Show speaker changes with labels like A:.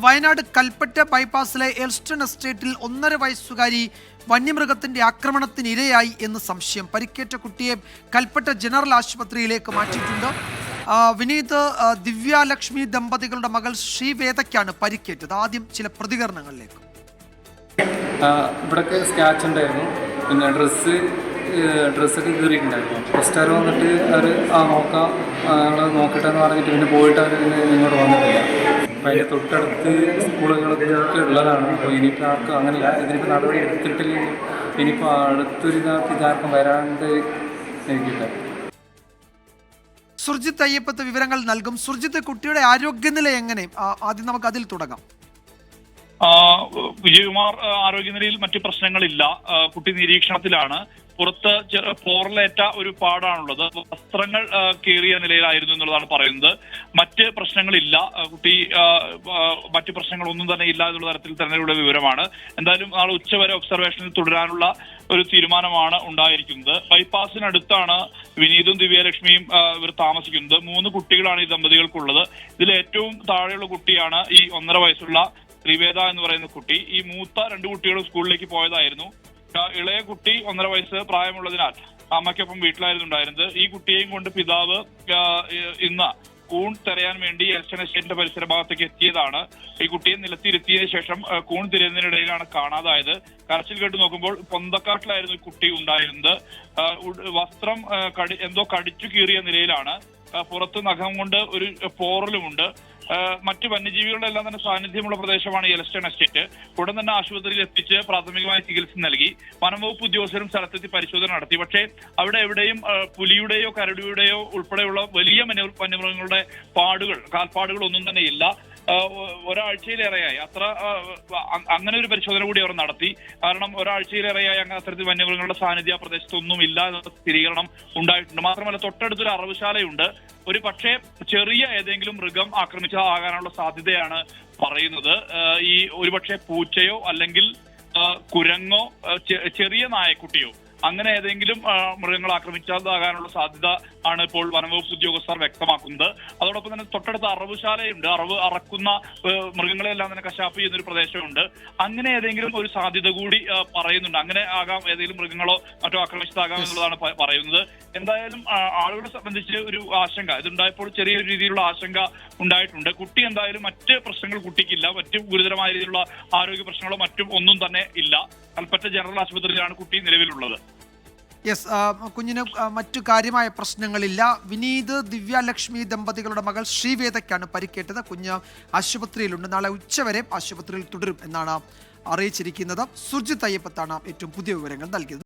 A: Wayanad Kalpetta ബൈപ്പാസിലെ Elston എസ്റ്റേറ്റിൽ 1.5 വയസ്സുകാരി വന്യമൃഗത്തിന്റെ ആക്രമണത്തിന് ഇരയായി എന്ന് സംശയം. പരിക്കേറ്റ കുട്ടിയെ കൽപ്പറ്റ ജനറൽ ആശുപത്രിയിലേക്ക് മാറ്റിയിട്ടുണ്ട്. വിനീത്, ദിവ്യലക്ഷ്മി ദമ്പതികളുടെ മകൾ ശ്രീവേദയ്ക്കാണ് പരിക്കേറ്റത്. ആദ്യം ചില പ്രതികരണങ്ങളിലേക്ക്.
B: ഇവിടെയൊക്കെ സ്കാച്ച് ഉണ്ടായിരുന്നു, പിന്നെ ഡ്രസ്സൊക്കെ കീറിയിട്ടുണ്ടായിരുന്നു. ഫസ്റ്റ് വന്നിട്ട് അവർ നോക്കാം ഞങ്ങൾ നോക്കട്ടെ എന്ന് പറഞ്ഞിട്ട് പിന്നെ പോയിട്ട് അവർ പിന്നെ ഇങ്ങോട്ട് വന്നിട്ടില്ല. അപ്പോൾ അതിൻ്റെ തൊട്ടടുത്ത് സ്കൂളുകളൊക്കെ ഉള്ളതാണ്. അപ്പോൾ ഇനിയിപ്പോൾ ആർക്കും അങ്ങനെയില്ല, ഇതിനിപ്പോൾ നടപടി എടുത്തിട്ടില്ലെങ്കിൽ ഇനിയിപ്പോൾ അടുത്തൊരു ഇതാർക്കും വരാണ്ട് എനിക്കില്ല.
A: സുർജിത്ത് അയ്യപ്പത്ത് വിവരങ്ങൾ നൽകും. സുർജിത്ത്, കുട്ടിയുടെ ആരോഗ്യനില എങ്ങനെ? ആദ്യം നമുക്ക് അതിൽ തുടങ്ങാം.
C: വിജയകുമാർ, ആരോഗ്യനിലയിൽ മറ്റു പ്രശ്നങ്ങളില്ല. കുട്ടി നിരീക്ഷണത്തിലാണ്. പുറത്ത് പോറലേറ്റ ഒരു പാടാണുള്ളത്. വസ്ത്രങ്ങൾ കീറിയ നിലയിലായിരുന്നു എന്നുള്ളതാണ് പറയുന്നത്. മറ്റ് പ്രശ്നങ്ങളില്ല. കുട്ടി മറ്റു പ്രശ്നങ്ങളൊന്നും തന്നെ ഇല്ല എന്നുള്ള തരത്തിൽ തന്നെയുള്ള വിവരമാണ്. എന്തായാലും നാളെ ഉച്ചവരെ ഒബ്സർവേഷനിൽ തുടരാനുള്ള ഒരു തീരുമാനമാണ് ഉണ്ടായിരിക്കുന്നത്. ബൈപ്പാസിനടുത്താണ് വിനീതും ദിവ്യലക്ഷ്മിയും ഇവർ താമസിക്കുന്നത്. 3 കുട്ടികളാണ് ഈ ദമ്പതികൾക്കുള്ളത്. ഇതിൽ ഏറ്റവും താഴെയുള്ള കുട്ടിയാണ് ഈ 1.5 വയസ്സുള്ള ശ്രീവേദ എന്ന് പറയുന്ന കുട്ടി. ഈ മൂത്ത 2 കുട്ടികളും സ്കൂളിലേക്ക് പോയതായിരുന്നു. ഇളയ കുട്ടി 1.5 വയസ്സ് പ്രായമുള്ളതിനാൽ അമ്മയ്ക്കൊപ്പം വീട്ടിലായിരുന്നു ഉണ്ടായിരുന്നത്. ഈ കുട്ടിയെയും കൊണ്ട് പിതാവ് ഇന്ന് കൂൺ തിരയാൻ വേണ്ടി എൽസ്റ്റൺ എസ്റ്റേറ്റിന്റെ പരിസര ഭാഗത്തേക്ക് എത്തിയതാണ്. ഈ കുട്ടിയെ നിലത്തിരുത്തിയതിനു ശേഷം കൂൺ തിരയുന്നതിനിടയിലാണ് കാണാതായത്. കരച്ചിൽ കേട്ട് നോക്കുമ്പോൾ പൊന്തക്കാട്ടിലായിരുന്നു ഈ കുട്ടി ഉണ്ടായിരുന്നത്. വസ്ത്രം എന്തോ കടിച്ചു കീറിയ നിലയിലാണ്. പുറത്ത് നഖം കൊണ്ട് ഒരു പോറലുമുണ്ട്. മറ്റ് വന്യജീവികളുടെ എല്ലാം തന്നെ സാന്നിധ്യമുള്ള പ്രദേശമാണ് എൽസ്റ്റൺ എസ്റ്റേറ്റ്. ഉടൻ തന്നെ ആശുപത്രിയിൽ എത്തിച്ച് പ്രാഥമികമായ ചികിത്സ നൽകി. വനംവകുപ്പ് ഉദ്യോഗസ്ഥരും സ്ഥലത്തെത്തി പരിശോധന നടത്തി. പക്ഷേ അവിടെ എവിടെയും പുലിയുടെയോ കരടിയുടെയോ ഉൾപ്പെടെയുള്ള വലിയ വന്യമൃഗങ്ങളുടെ കാൽപ്പാടുകൾ ഒന്നും തന്നെ ഇല്ല. ഒരാഴ്ചയിലേറെയായി അങ്ങനെ ഒരു പരിശോധന കൂടി അവർ നടത്തി. കാരണം ഒരാഴ്ചയിലേറെയായി അത്തരത്തിൽ വന്യമൃഗങ്ങളുടെ സാന്നിധ്യം ആ പ്രദേശത്തൊന്നും ഇല്ല എന്ന സ്ഥിരീകരണം ഉണ്ടായിട്ടുണ്ട്. മാത്രമല്ല തൊട്ടടുത്തൊരു അറവുശാലയുണ്ട്. ഒരു പക്ഷേ ചെറിയ ഏതെങ്കിലും മൃഗം ആക്രമിച്ചതാകാനുള്ള സാധ്യതയാണ് പറയുന്നത്. ഈ ഒരുപക്ഷെ പൂച്ചയോ അല്ലെങ്കിൽ കുരങ്ങോ ചെറിയ നായക്കുട്ടിയോ അങ്ങനെ ഏതെങ്കിലും മൃഗങ്ങൾ ആക്രമിച്ചതാകാനുള്ള സാധ്യത ആണ് ഇപ്പോൾ വനംവകുപ്പ് ഉദ്യോഗസ്ഥർ വ്യക്തമാക്കുന്നത്. അതോടൊപ്പം തന്നെ തൊട്ടടുത്ത അറവുശാലയുണ്ട്. അറക്കുന്ന മൃഗങ്ങളെല്ലാം തന്നെ കശാപ്പ് ചെയ്യുന്ന ഒരു പ്രദേശമുണ്ട്. അങ്ങനെ ഏതെങ്കിലും ഒരു സാധ്യത കൂടി പറയുന്നുണ്ട്. അങ്ങനെ ആകാം, ഏതെങ്കിലും മൃഗങ്ങളോ മറ്റോ ആക്രമിച്ചതാകാം എന്നുള്ളതാണ് പറയുന്നത്. എന്തായാലും ആളുകളെ സംബന്ധിച്ച് ഒരു ആശങ്ക ഇതുണ്ടായപ്പോൾ ചെറിയൊരു രീതിയിലുള്ള ആശങ്ക ഉണ്ടായിട്ടുണ്ട്. കുട്ടി എന്തായാലും മറ്റ് പ്രശ്നങ്ങൾ കുട്ടിക്കില്ല. മറ്റു ഗുരുതരമായ രീതിയിലുള്ള ആരോഗ്യ പ്രശ്നങ്ങളോ മറ്റും ഒന്നും തന്നെ ഇല്ല. കൽപ്പറ്റ ജനറൽ ആശുപത്രിയിലാണ് കുട്ടി നിലവിലുള്ളത്.
A: യെസ്, കുഞ്ഞിന് മറ്റു കാര്യമായ പ്രശ്നങ്ങളില്ല. വിനീത്, ദിവ്യലക്ഷ്മി ദമ്പതികളുടെ മകൾ ശ്രീവേദയ്ക്കാണ് പരിക്കേറ്റത്. കുഞ്ഞ് ആശുപത്രിയിലുണ്ട്. നാളെ ഉച്ചവരെ ആശുപത്രിയിൽ തുടരും എന്നാണ് അറിയിച്ചിരിക്കുന്നത്. സുർജിത്ത് അയ്യപ്പത്താണ് ഏറ്റവും പുതിയ വിവരങ്ങൾ നൽകിയത്.